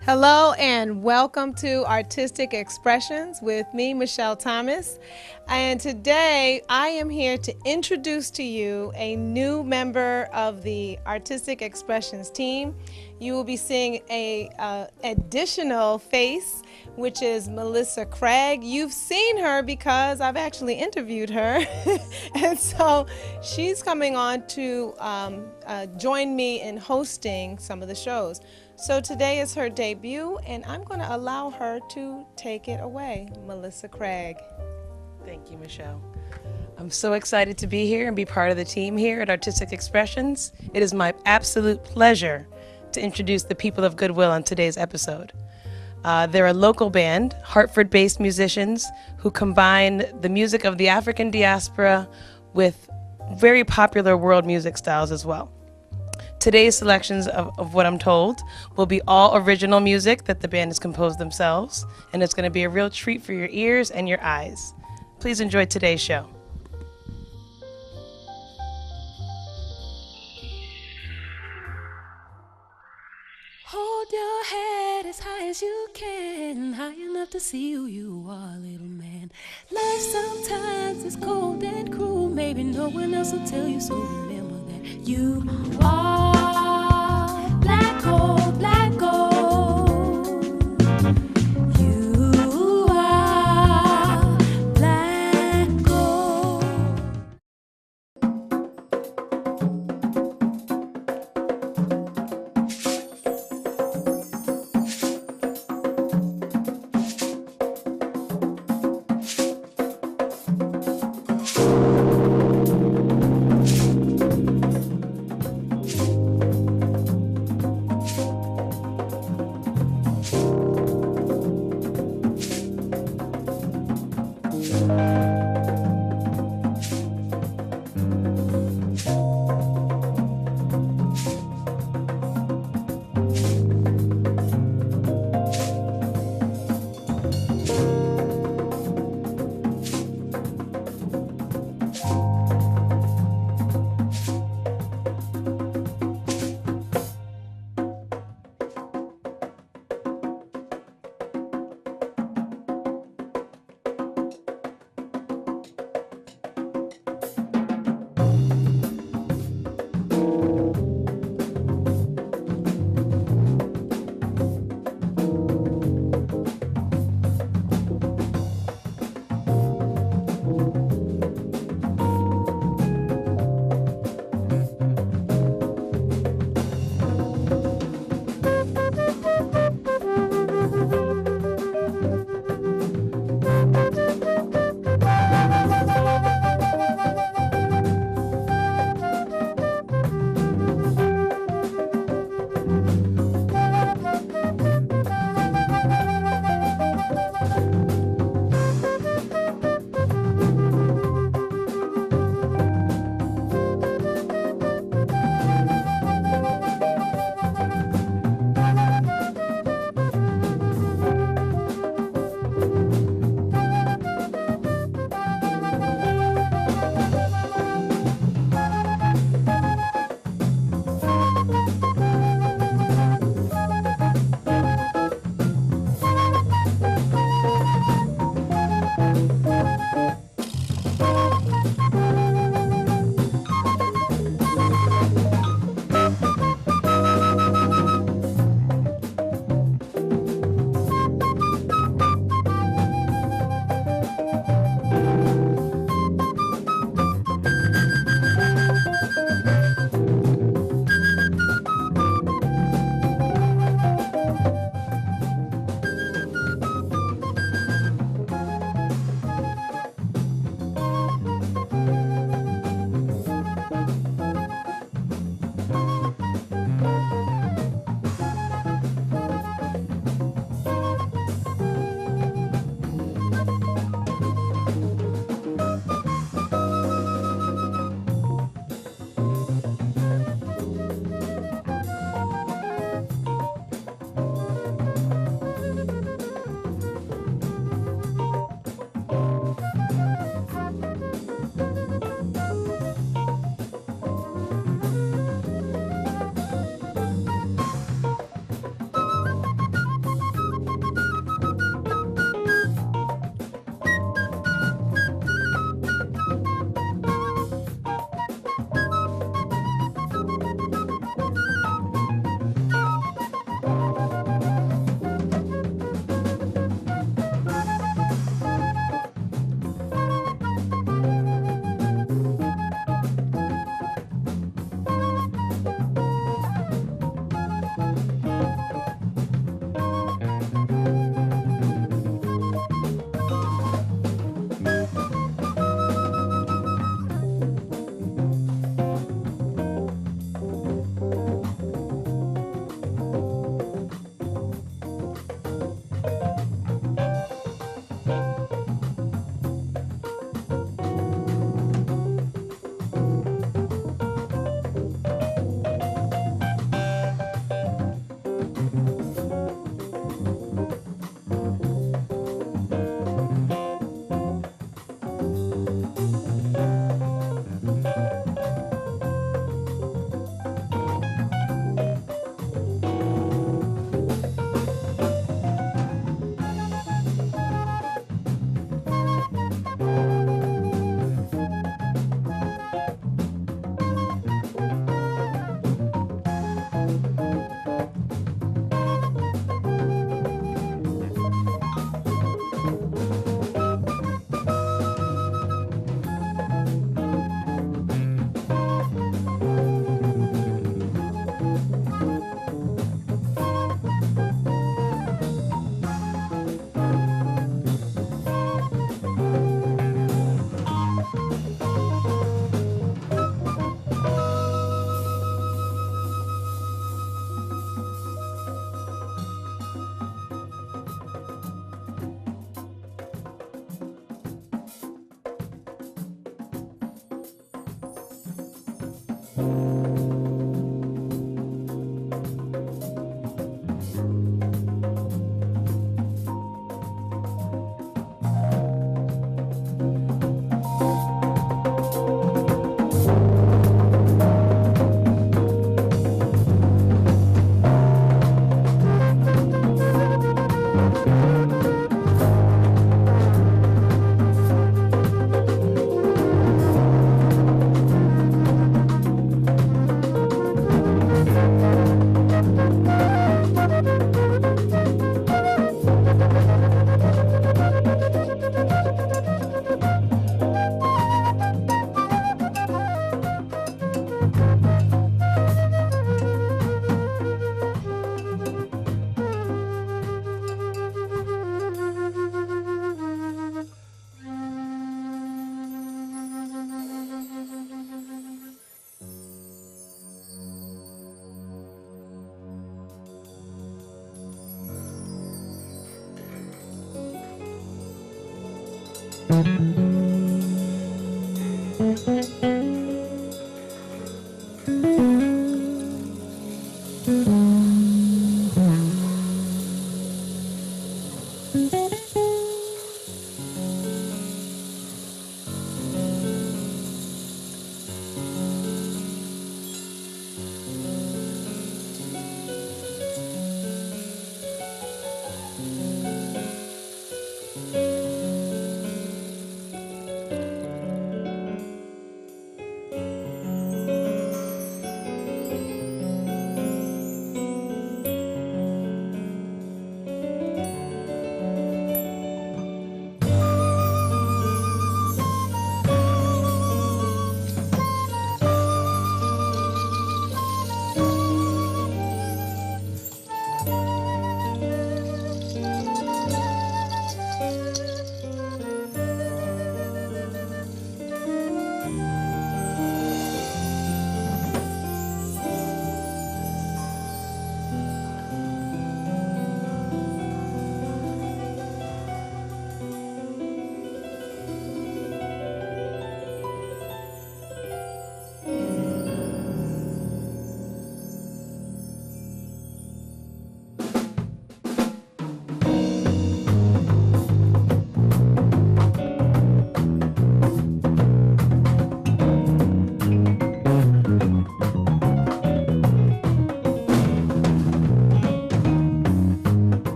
Hello and welcome to Artistic Expressions with me, Michelle Thomas. And today I am here to introduce to you a new member of the Artistic Expressions team. You will be seeing a additional face, which is Mellissa Craig. You've seen her because I've actually interviewed her. And so she's coming on to join me in hosting some of the shows. So today is her debut, and I'm going to allow her to take it away. Mellissa Craig. Thank you, Michelle. I'm so excited to be here and be part of the team here at Artistic Expressions. It is my absolute pleasure to introduce the People of GoodWill on today's episode. They're a local band, Hartford-based musicians who combine the music of the African diaspora with very popular world music styles as well. Today's selections of what I'm told will be all original music that the band has composed themselves, and it's going to be a real treat for your ears and your eyes. Please enjoy today's show. Hold your head as high as you can, high enough to see who you are, little man. Life sometimes is cold and cruel, maybe no one else will tell you, so remember that you are black gold, black gold. You are black gold.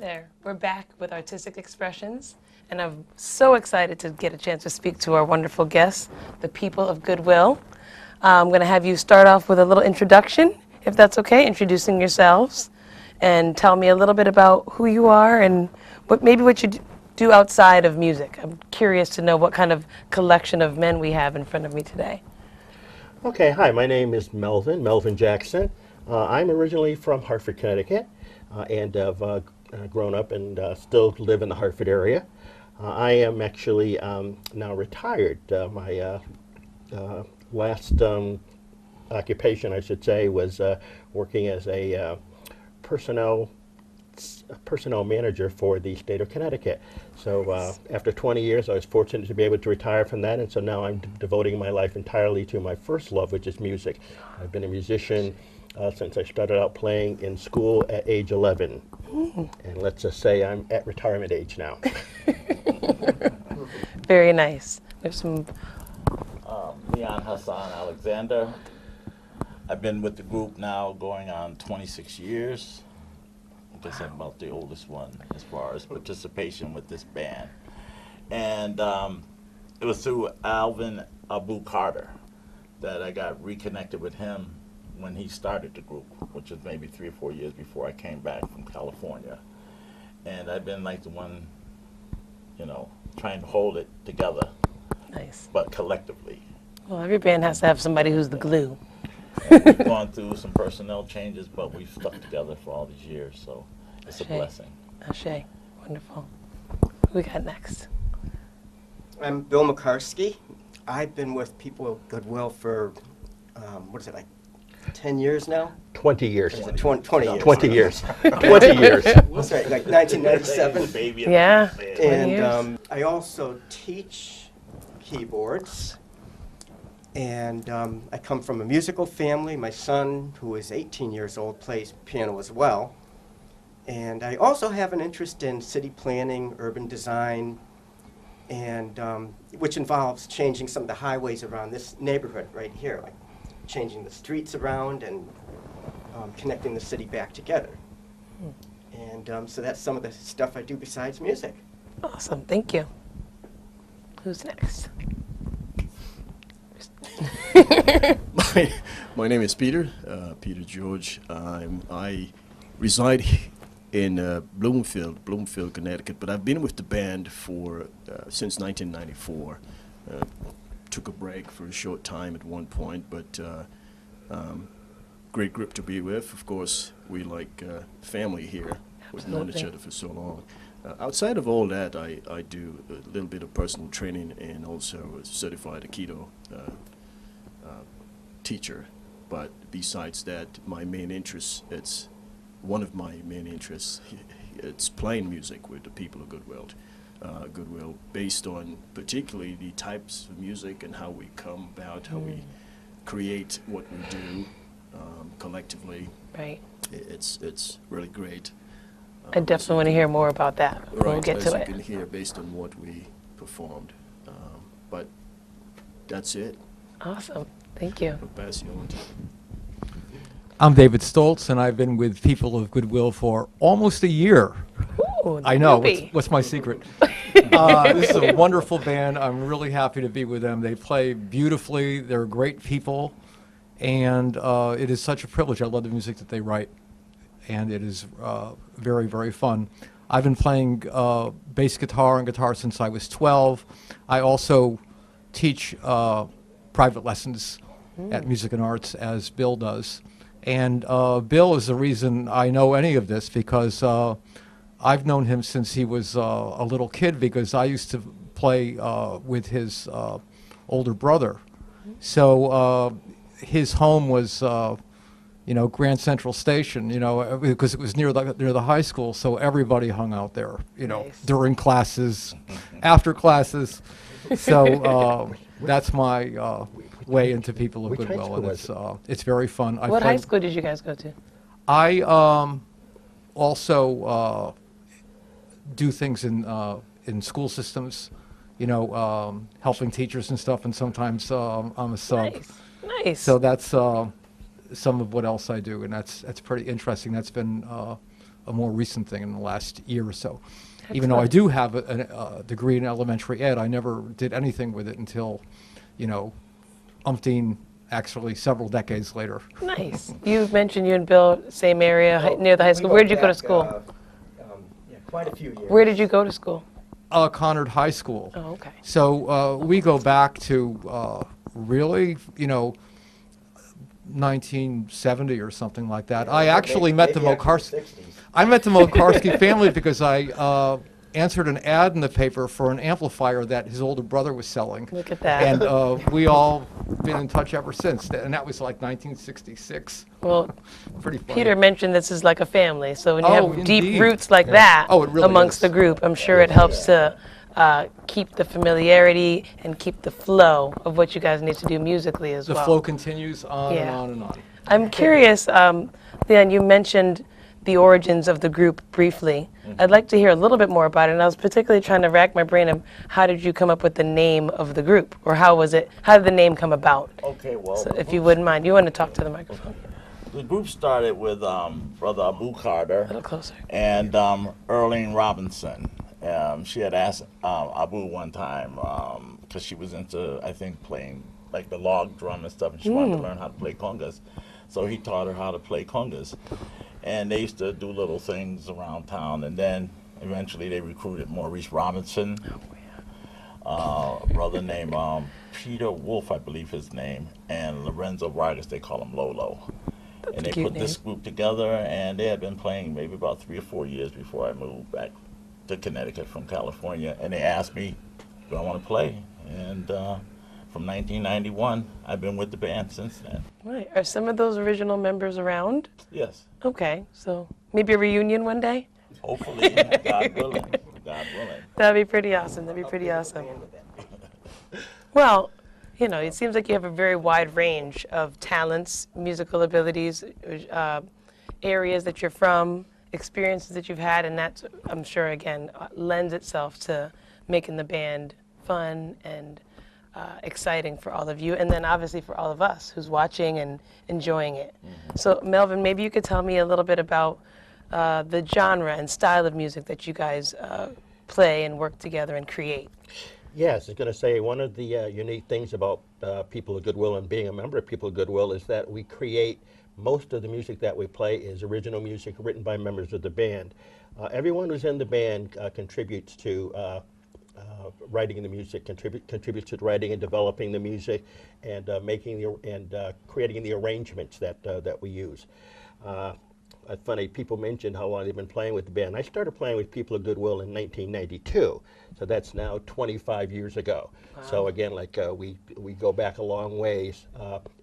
there. We're back with Artistic Expressions, and I'm so excited to get a chance to speak to our wonderful guests, the People of GoodWill. I'm going to have you start off with a little introduction, if that's okay, introducing yourselves, and tell me a little bit about who you are and what you do outside of music. I'm curious to know what kind of collection of men we have in front of me today. Okay, hi, my name is Melvin Jackson. I'm originally from Hartford, Connecticut, and have grown up and still live in the Hartford area. I am actually now retired. My last occupation, I should say, was working as a personnel manager for the state of Connecticut. So after 20 years, I was fortunate to be able to retire from that, and so now I'm devoting my life entirely to my first love, which is music. I've been a musician since I started out playing in school at age 11. And let's just say I'm at retirement age now. Very nice. There's some... Leon Hassan Alexander. I've been with the group now going on 26 years. I guess I'm about the oldest one as far as participation with this band. And it was through Alvin Abu Carter that I got reconnected with him when he started the group, which was maybe 3 or 4 years before I came back from California. And I've been like the one, trying to hold it together. Nice. But collectively. Well, every band has to have somebody who's the glue. And we've gone through some personnel changes, but we've stuck together for all these years, so it's a blessing. Ashe. Wonderful. Who we got next? I'm Bill McCarskey. I've been with People of GoodWill for, 10 years now? 20 years. 20 years. 20 years. 20 years. That's right, like 1997. Yeah. And I also teach keyboards. And I come from a musical family. My son, who is 18 years old, plays piano as well. And I also have an interest in city planning, urban design, and which involves changing some of the highways around this neighborhood right here, like changing the streets around and connecting the city back together. And so that's some of the stuff I do besides music. Awesome. Thank you. Who's next? My name is Peter George. I reside in Bloomfield, Connecticut, but I've been with the band since 1994. Took a break for a short time at one point, but great group to be with. Of course, we like family here. We've known each other for so long. Outside of all that, I do a little bit of personal training and also a certified Aikido teacher. But besides that, my main interest, it's one of my main interests, it's playing music with the People of GoodWill, based on particularly the types of music and how we come about, how we create what we do collectively. Right. It's really great. I definitely want to hear more about that. Right, We'll get to as it. you can hear based on what we performed. But that's it. Awesome. Thank you. I'll pass you on to I'm David Stoltz, and I've been with People of GoodWill for almost a year. Ooh, I know. newbie. What's my secret? This is a wonderful band. I'm really happy to be with them. They play beautifully. They're great people, and it is such a privilege. I love the music that they write, and it is very, very fun. I've been playing bass guitar and guitar since I was 12. I also teach private lessons at Music and Arts, as Bill does. And Bill is the reason I know any of this, because I've known him since he was a little kid, because I used to play with his older brother. So his home was, Grand Central Station, because it was near the high school, so everybody hung out there, Nice. during classes, after classes. So that's my way into People of Which high GoodWill, school and was it's very fun. What high school did you guys go to? I also do things in school systems, helping teachers and stuff, and sometimes I'm a sub. Nice. So that's some of what else I do, and that's pretty interesting. That's been a more recent thing in the last year or so. Even though I do have a degree in elementary ed, I never did anything with it until, umpteen, actually several decades later. Nice. You mentioned you and Bill, same area, near the high school. Where did you go to school? Quite a few years. Where did you go to school? Conard High School. Oh, okay. So we go back to really, 1970 or something like that. I actually met the Mokarski. I met the Mokarski family because I answered an ad in the paper for an amplifier that his older brother was selling. Look at that. And we all been in touch ever since. And that was like 1966. Well, Pretty funny. Peter mentioned this is like a family, so when you have indeed. deep roots like that Oh, it really amongst is. the group, I'm sure it helps to keep the familiarity and keep the flow of what you guys need to do musically as The well. flow continues on and Yeah. on and on. I'm curious, Leon, you mentioned the origins of the group briefly. I'd like to hear a little bit more about it, and I was particularly trying to rack my brain of how did you come up with the name of the group, or how did the name come about? Okay, well, So if you wouldn't mind, you want to talk to the microphone? the group started with Brother Abu Carter A little closer. and Earlene Robinson. She had asked Abu one time, because she was into, I think, playing like the log drum and stuff, and she wanted to learn how to play congas. So he taught her how to play congas. And they used to do little things around town, and then eventually they recruited Maurice Robinson, a brother named Peter Wolf, I believe his name, and Lorenzo Vargas, they call him Lolo. And they cute put this group together, and they had been playing maybe about 3 or 4 years before I moved back to Connecticut from California. And they asked me, do I want to play? And from 1991, I've been with the band since then. Right. Are some of those original members around? Yes, Okay, so maybe a reunion one day? hopefully, God willing, God willing. That'd be pretty awesome. That'd be pretty awesome. Well, it seems like you have a very wide range of talents, musical abilities, areas that you're from, experiences that you've had, and that, I'm sure, again, lends itself to making the band fun and exciting for all of you, and then obviously for all of us who's watching and enjoying it. So, Melvin, maybe you could tell me a little bit about the genre and style of music that you guys play and work together and create. Yes, I was going to say one of the unique things about People of GoodWill and being a member of People of GoodWill is that we create most of the music that we play is original music written by members of the band. Everyone who's in the band contributes to writing the music, contributes to writing and developing the music, and creating the arrangements that we use. Funny, people mentioned how long they've been playing with the band. I started playing with People of GoodWill in 1992, so that's now 25 years ago. Wow. So again, we go back a long ways,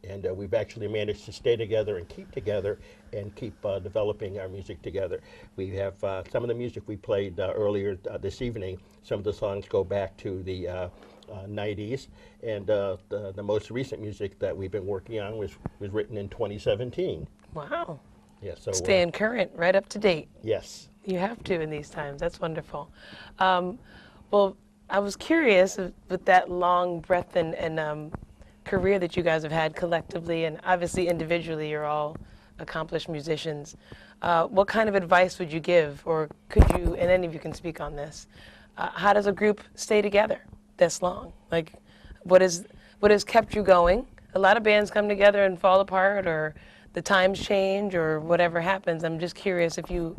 and we've actually managed to stay together and keep together and keep developing our music together. We have some of the music we played earlier this evening. Some of the songs go back to the 90s, and the most recent music that we've been working on was written in 2017. Wow. Yeah, so Staying current, right up to date. yes. You have to in these times. That's wonderful. Well, I was curious with that long breadth and career that you guys have had collectively, and obviously individually, you're all accomplished musicians. What kind of advice would you give, or could you, and any of you can speak on this, how does a group stay together this long? Like, what has kept you going? A lot of bands come together and fall apart, or the times change, or whatever happens. I'm just curious if you,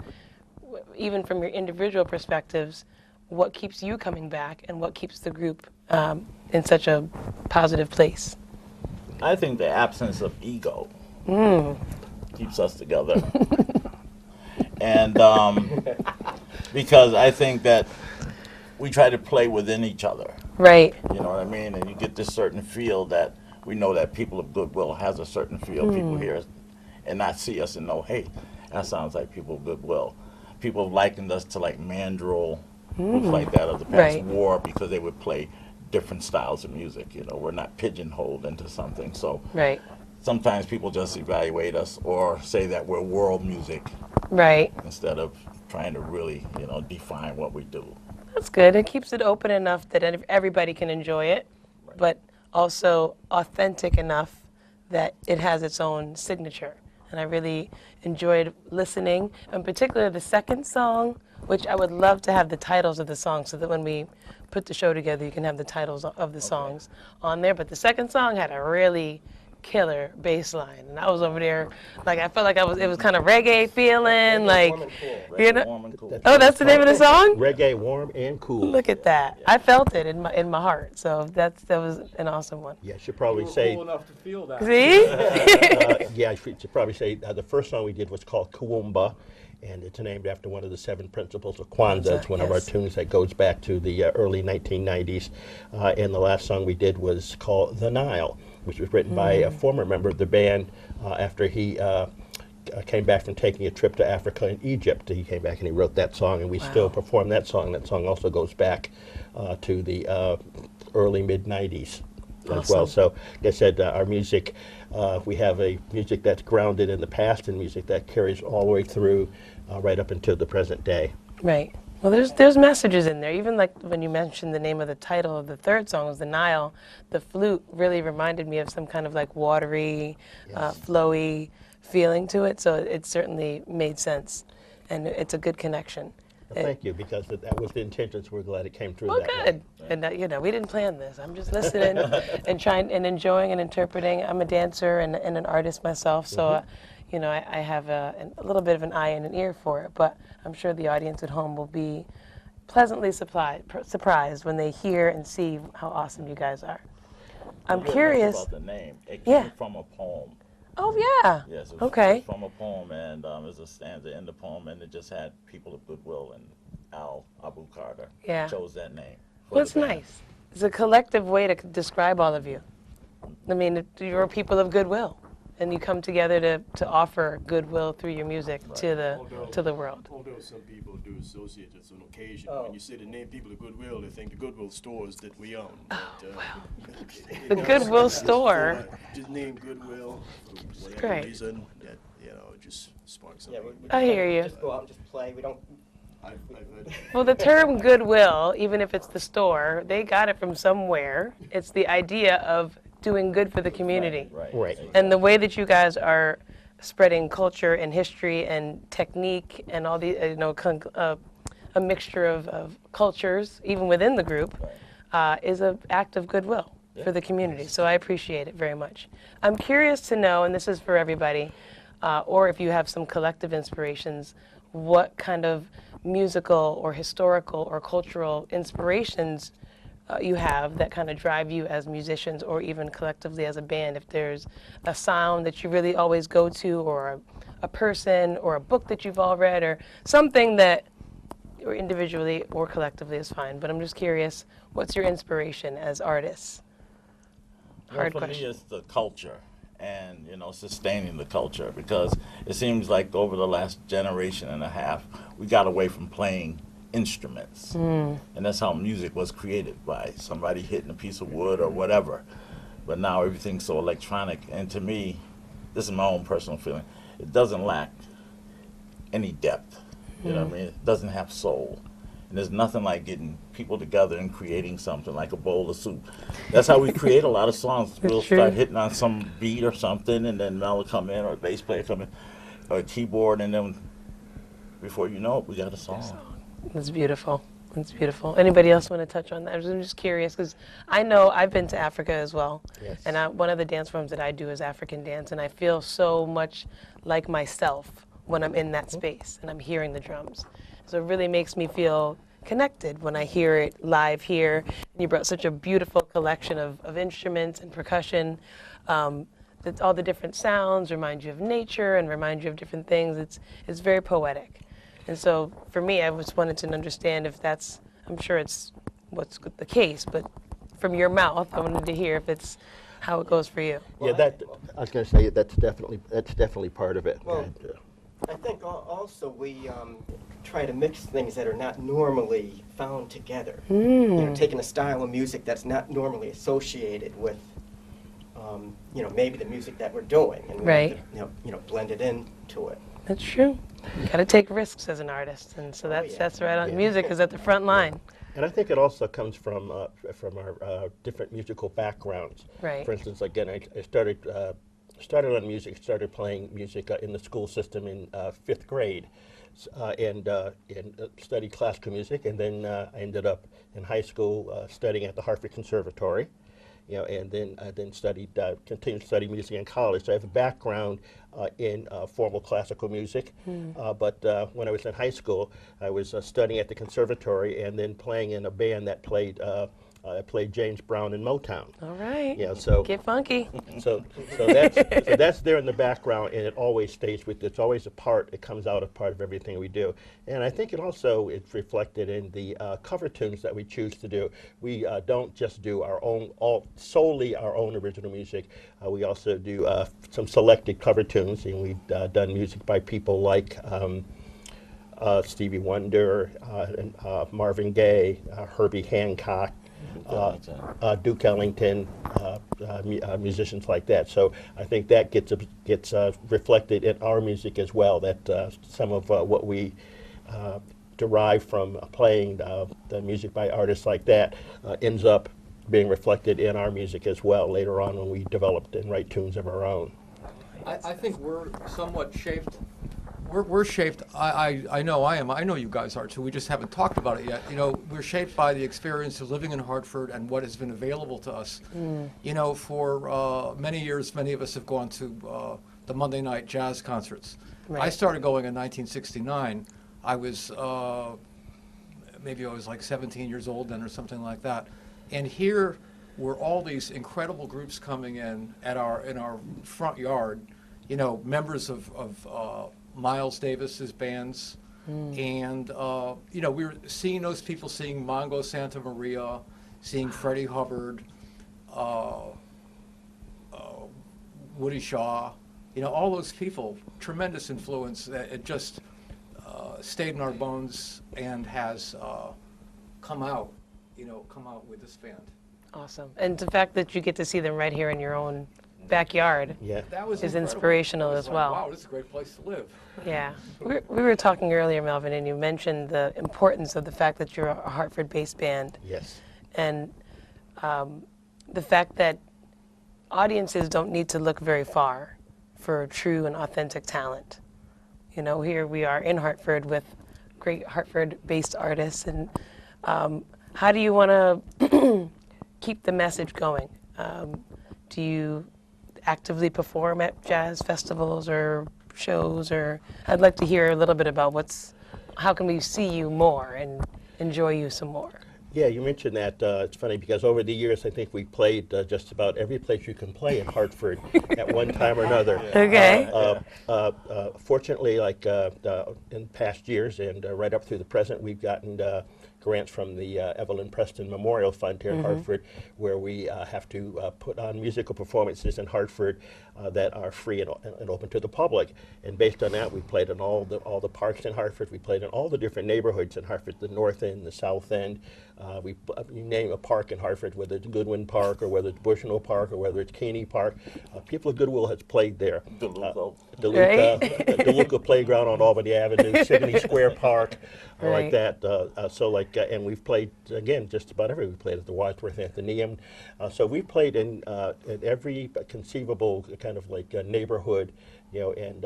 even from your individual perspectives, what keeps you coming back and what keeps the group in such a positive place? I think the absence of ego keeps us together. And because I think that we try to play within each other. Right. You know what I mean? And you get this certain feel that we know that People of GoodWill has a certain feel. People hear us and not see us and know, hey, that sounds like People of GoodWill. People have likened us to like mandrill groups like that of the past war because they would play different styles of music. You know, we're not pigeonholed into something. So sometimes people just evaluate us or say that we're world music instead of trying to really, define what we do. That's good. It keeps it open enough that everybody can enjoy it, but also authentic enough that it has its own signature. and I really enjoyed listening, in particular the second song, which I would love to have the titles of the songs so that when we put the show together, you can have the titles of the songs on there. But the second song had a really killer bass line, and I was over there like I felt like it was kind of reggae feeling, like Warm and cool. you know. Warm and cool. Oh, that's the name of the song. Reggae, warm and cool. Look at that! I felt it in my heart. So that was an awesome one. Yeah, should probably say. Cool enough to feel that. See? Yeah, I should probably say the first song we did was called Kuumba, and it's named after one of the 7 principles of Kwanzaa. It's one of our Yes. tunes that goes back to the early 1990s. And the last song we did was called The Nile, which was written by a former member of the band after he came back from taking a trip to Africa and Egypt. He came back and he wrote that song, and we still perform that song. That song also goes back to the early mid-90s. As well. So, like I said, our music, we have a music that's grounded in the past and music that carries all the way through right up until the present day. Right. Well, there's messages in there. Even like when you mentioned the name of the title of the third song was The Nile, the flute really reminded me of some kind of like watery, flowy feeling to it. So it certainly made sense, and it's a good connection. Well, thank you, because that was the intention, so we're glad it came through Well, that good. way. And you know, we didn't plan this. I'm just listening and trying and enjoying and interpreting. I'm a dancer and an artist myself, so you know, I have a little bit of an eye and an ear for it. But I'm sure the audience at home will be pleasantly surprised when they hear and see how awesome you guys are. I'm Real curious. nice about the name. It Yeah. came from a poem. Oh yeah. Yes, it was Okay. from a poem, and there's a stanza in the poem, and it just had People of Goodwill, and Al Abu Carter Yeah. chose that name. for Well, it's the band. nice. It's a collective way to describe all of you. I mean, you're people of goodwill, and you come together to offer goodwill through your music to the world. Although some people do associate us on occasion, Oh. when you say the name People of Goodwill, they think the Goodwill stores that we own. The Goodwill store. Just name Goodwill for whatever Great. reason that, you know, just sparks Yeah, something. I hear you. Just go out and just play. We don't. I've heard Well, the term goodwill, even if it's the store, they got it from somewhere. It's the idea of doing good for the community. Right. And the way that you guys are spreading culture and history and technique and all the, a mixture of cultures, even within the group, is an act of goodwill for the community. So I appreciate it very much. I'm curious to know, and this is for everybody, or if you have some collective inspirations, what kind of musical or historical or cultural inspirations you have that kind of drive you as musicians or even collectively as a band. If there's a sound that you really always go to, or a person or a book that you've all read, or something that, or individually or collectively is fine. But I'm just curious, what's your inspiration as artists? Hard For question. me, it's the culture, and sustaining the culture, because it seems like over the last generation and a half, we got away from playing instruments, and that's how music was created, by somebody hitting a piece of wood or whatever. But now everything's so electronic, and to me, this is my own personal feeling, it doesn't lack any depth. You know what I mean? It doesn't have soul. And there's nothing like getting people together and creating something like a bowl of soup. That's how we create a lot of songs. We'll true. start hitting on some beat or something, and then Mel will come in, or a bass player come in, or a keyboard, and then before you know it, we got a song. That's beautiful. That's beautiful. Anybody else want to touch on that? I'm just curious, because I know I've been to Africa as well. Yes. And one of the dance forms that I do is African dance, and I feel so much like myself when I'm in that space and I'm hearing the drums. So it really makes me feel connected when I hear it live here. And you brought such a beautiful collection of instruments and percussion. That all the different sounds remind you of nature and remind you of different things. It's very poetic. And so for me, I just wanted to understand if that's, I'm sure it's what's the case, but from your mouth, I wanted to hear if it's how it goes for you. Yeah, that I was going to say that's definitely part of it. Well, I think also we try to mix things that are not normally found together. Taking a style of music that's not normally associated with, maybe the music that we're doing, and we Right. have to, blend it into it. That's true. You got to take risks as an artist, and so that's right on. Music is at the front line. And I think it also comes from our different musical backgrounds. Right. For instance, again, I started started on music, started playing music in the school system in 5th grade, and studied classical music, and then I ended up in high school studying at the Hartford Conservatory, and then continued to study music in college. So I have a background in formal classical music, but when I was in high school, I was studying at the conservatory and then playing in a band that played I played James Brown in Motown. All right. So Get funky. so that's there in the background, and it always stays with. It's always a part. It comes out a part of everything we do, and I think it's reflected in the cover tunes that we choose to do. We don't just do our own, solely our own original music. We also do some selected cover tunes, and we've done music by people like Stevie Wonder, and, Marvin Gaye, Herbie Hancock, Duke Ellington, musicians like that. So I think that gets reflected in our music as well, that some of what we derive from playing the music by artists like that ends up being reflected in our music as well later on when we develop and write tunes of our own. I think we're somewhat shaped. We're shaped. I know I am. I know you guys are too. We just haven't talked about it yet. We're shaped by the experience of living in Hartford and what has been available to us. For many years, many of us have gone to the Monday night jazz concerts. Right. I started going in 1969. I was maybe I was like 17 years old then or something like that. And here were all these incredible groups coming in in our front yard. Members of Miles Davis's bands, and we were seeing those people, seeing Mongo Santa Maria, seeing Freddie Hubbard, Woody Shaw, all those people, tremendous influence. It just stayed in our bones and has come out with this band. Awesome. And the fact that you get to see them right here in your own backyard That was is incredible. inspirational It was as like, well. wow, this is a great place to live. Yeah. We were talking earlier, Melvin, and you mentioned the importance of the fact that you're a Hartford-based band. Yes. And the fact that audiences don't need to look very far for true and authentic talent. Here we are in Hartford with great Hartford-based artists. And how do you want to keep the message going? Do you actively perform at jazz festivals or shows? Or I'd like to hear a little bit about how can we see you more and enjoy you some more? Yeah, you mentioned that. It's funny because over the years, I think we played just about every place you can play in Hartford at one time or another. Okay. Fortunately, like in past years and right up through the present, we've gotten grants from the Evelyn Preston Memorial Fund here in Hartford, where we have to put on musical performances in Hartford that are free and open to the public. And based on that, we played in all the parks in Hartford. We played in all the different neighborhoods in Hartford, the North End, the South End. You name a park in Hartford, whether it's Goodwin Park or whether it's Bushnell Park or whether it's Keeney Park. People of GoodWill has played there. DeLuca Playground on Albany Avenue, Signey Square Park, like that. And we've played, again, just about everywhere. We played at the Wadsworth Athenaeum. So we've played in every conceivable kind of like neighborhood, and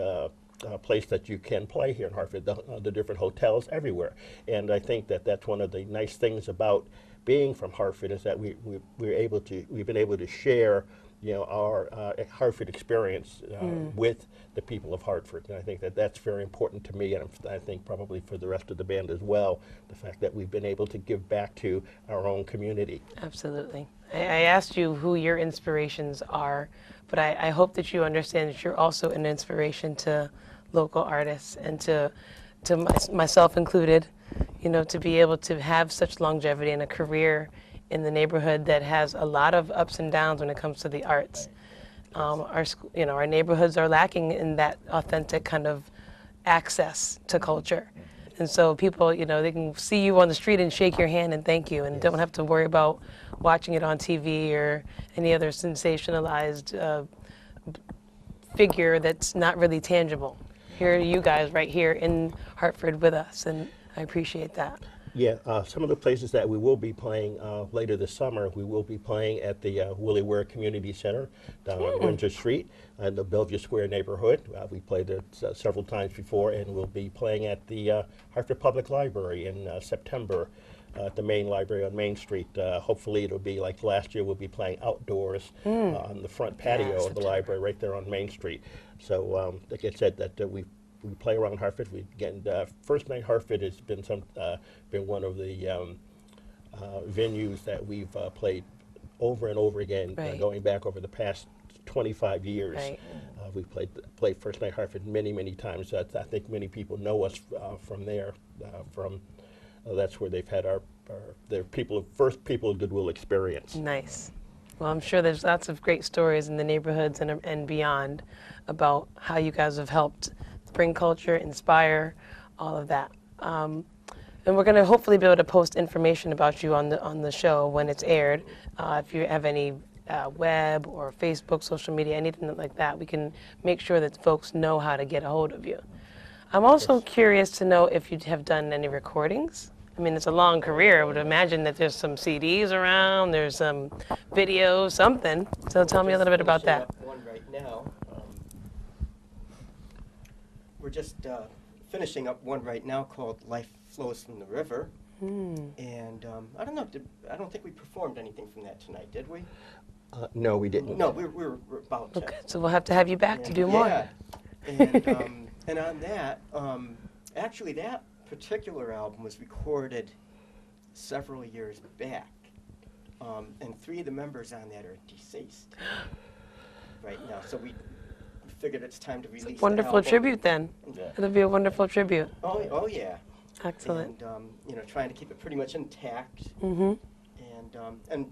place that you can play here in Hartford, the different hotels everywhere. And I think that that's one of the nice things about being from Hartford is that we've been able to share our Hartford experience with the people of Hartford. And I think that that's very important to me, and I think probably for the rest of the band as well, the fact that we've been able to give back to our own community. Absolutely. I asked you who your inspirations are, but I hope that you understand that you're also an inspiration to local artists and to myself included, to be able to have such longevity and a career in the neighborhood that has a lot of ups and downs when it comes to the arts. Our neighborhoods are lacking in that authentic kind of access to culture. And so people, they can see you on the street and shake your hand and thank you and don't have to worry about watching it on TV or any other sensationalized figure that's not really tangible. Here are you guys right here in Hartford with us, and I appreciate that. Yeah, some of the places that we will be playing later this summer, we will be playing at the Willie Ware Community Center down on Windsor Street in the Bellevue Square neighborhood. We played there several times before, and we'll be playing at the Hartford Public Library in September at the main library on Main Street. Hopefully it'll be like last year, we'll be playing outdoors on the front patio of the library right there on Main Street. So like I said, that we play around Hartford. We get First Night Hartford has been been one of the venues that we've played over and over again, going back over the past 25 years. Right. We've played First Night Hartford many times. I think many people know us from there. That's where they've had their first People of GoodWill experience. Nice. Well, I'm sure there's lots of great stories in the neighborhoods and beyond about how you guys have helped bring culture, inspire, all of that. And we're going to hopefully be able to post information about you on the show when it's aired. If you have any web or Facebook, social media, anything like that, we can make sure that folks know how to get a hold of you. I'm also curious to know if you have done any recordings. I mean, it's a long career. I would imagine that there's some CDs around, there's some videos, something. So tell me a little bit about that. One right now. We're just finishing up one right now called "Life Flows from the River," and I don't know. I don't think we performed anything from that tonight, did we? No, we didn't. No, we're about to. Okay, so we'll have to have you back to do more. Yeah, and on that, actually, that particular album was recorded several years back, and 3 of the members on that are deceased right now. So we figured it's time to release. Wonderful the tribute then. Yeah. It'll be a wonderful tribute. Oh yeah. Excellent. And trying to keep it pretty much intact. Mm-hmm. And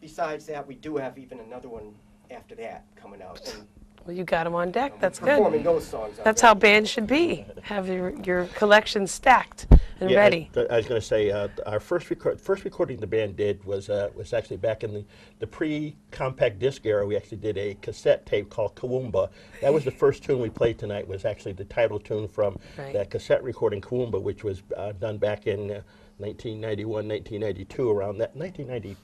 besides that, we do have even another one after that coming out. And Well, you got them on deck. That's good. performing those songs. That's how bands should be. Have your collection stacked and Yeah, ready. I was going to say our first recording the band did was actually back in the pre-compact disc era. We actually did a cassette tape called Kawumba. That was the first tune we played tonight. Was actually the title tune from that cassette recording Kawumba, which was done back in 1991, 1992, around that 1993.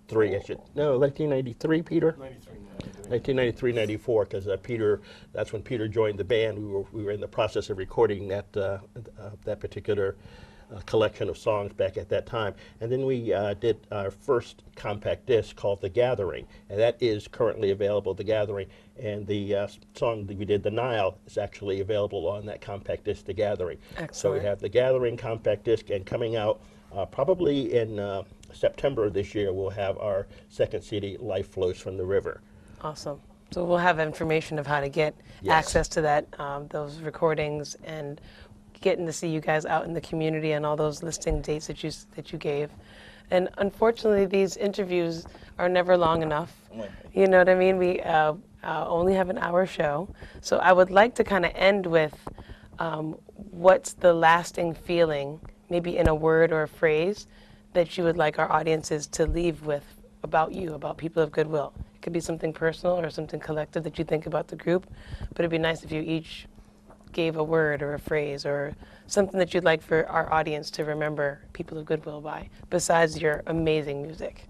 1993, Peter. 1993, 94, because that's when Peter joined the band. We were in the process of recording that particular collection of songs back at that time. And then we did our first compact disc called The Gathering, and that is currently available, The Gathering. And the song that we did, The Nile, is actually available on that compact disc, The Gathering. Excellent. So we have The Gathering compact disc, and coming out probably in September of this year, we'll have our second CD, Life Flows from the River. Awesome. So we'll have information of how to get access to that, those recordings, and getting to see you guys out in the community and all those listing dates that you gave. And unfortunately, these interviews are never long enough. You know what I mean? We only have an hour show. So I would like to kind of end with what's the lasting feeling, maybe in a word or a phrase, that you would like our audiences to leave with about you, about People of GoodWill. It could be something personal or something collective that you think about the group, but it'd be nice if you each gave a word or a phrase or something that you'd like for our audience to remember People of GoodWill by, besides your amazing music.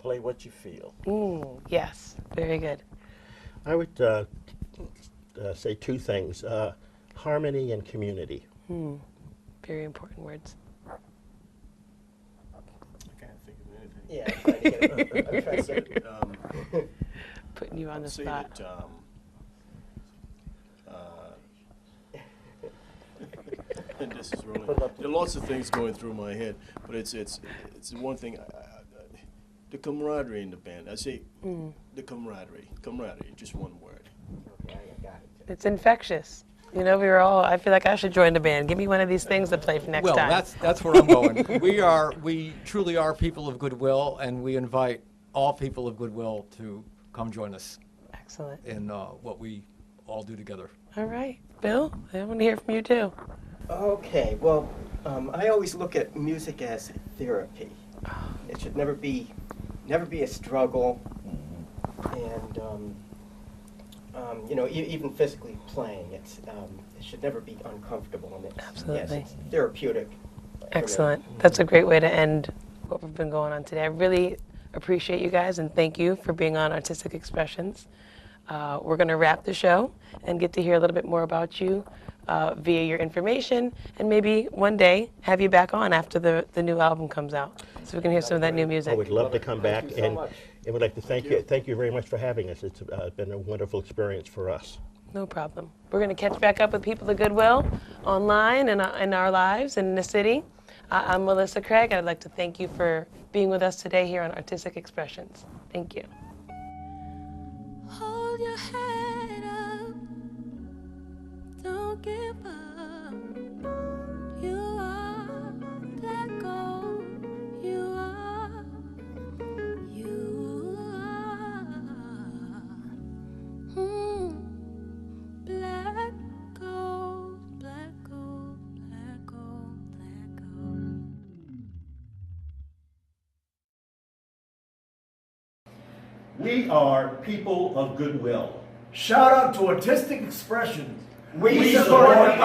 Play what you feel. Yes, very good. I would say 2 things, harmony and community. Very important words. Yeah, I'm trying to get it. Putting you on the Say spot. that, and this is really, there are lots of things going through my head, but it's one thing, the camaraderie in the band. I say the camaraderie, just one word. Okay, I got it. It's infectious. You know, I feel like I should join the band. Give me one of these things to play for next time. Well, that's where I'm going. We truly are People of GoodWill, and we invite all People of GoodWill to come join us Excellent. in what we all do together. All right. Bill, I want to hear from you too. Okay, well, I always look at music as therapy. It should never be a struggle, and you know, even physically playing, it should never be uncomfortable. And Absolutely. Yes, it's therapeutic. Excellent. That's a great way to end what we've been going on today. I really appreciate you guys and thank you for being on Artistic Expressions. We're going to wrap the show and get to hear a little bit more about you via your information, and maybe one day have you back on after the new album comes out so we can hear some of that new music. I would love to come back, Thank you so much. and would like to thank you. Thank you very much for having us. It's been a wonderful experience for us. No problem. We're going to catch back up with People of GoodWill online and in our lives and in the city. I'm Mellissa Craig, and I'd like to thank you for being with us today here on Artistic Expressions. Thank you. Hold your head up, don't give up. You are black gold, you are, you are. Black gold, black gold, black gold, black gold. We are People of GoodWill. Shout out to Artistic Expressions. We support the